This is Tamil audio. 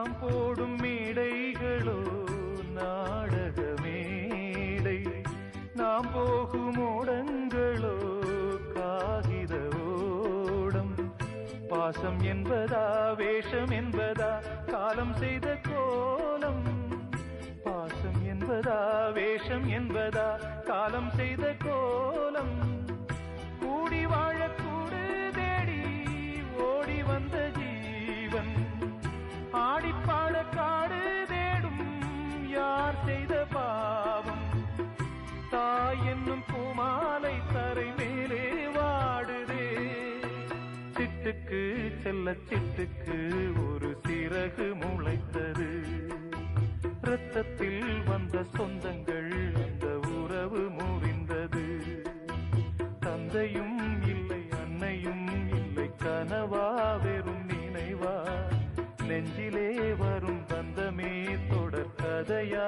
நாம் போடும் மேடைகளோ நாடக மேடை, நாம் போகும் ஓடங்களோ காகித ஓடம். பாசம் என்பதா வேஷம் என்பதா காலம் செய்த கோலம், பாசம் என்பதா வேஷம் என்பதா காலம் செய்த கோலம். கூடி வாழக்கூடு தேடி ஓடி வந்த ஜீவன், ஆடிப்பாட காடு தேடும் யார் செய்த பாவம். தாய் என்னும் பூமாலை தரை மேலே வாடுதே, சிட்டுக்கு செல்ல சிட்டுக்கு ஒரு சிறகு முளைத்தது. இரத்தத்தில் வந்த சொந்தங்கள் அந்த உறவு முறிந்தது. தந்தையும் இல்லை அன்னையும் இல்லை, கனவா வெறும் நினைவா, நெஞ்சிலே வரும் பந்தமே தொடர் கதையா.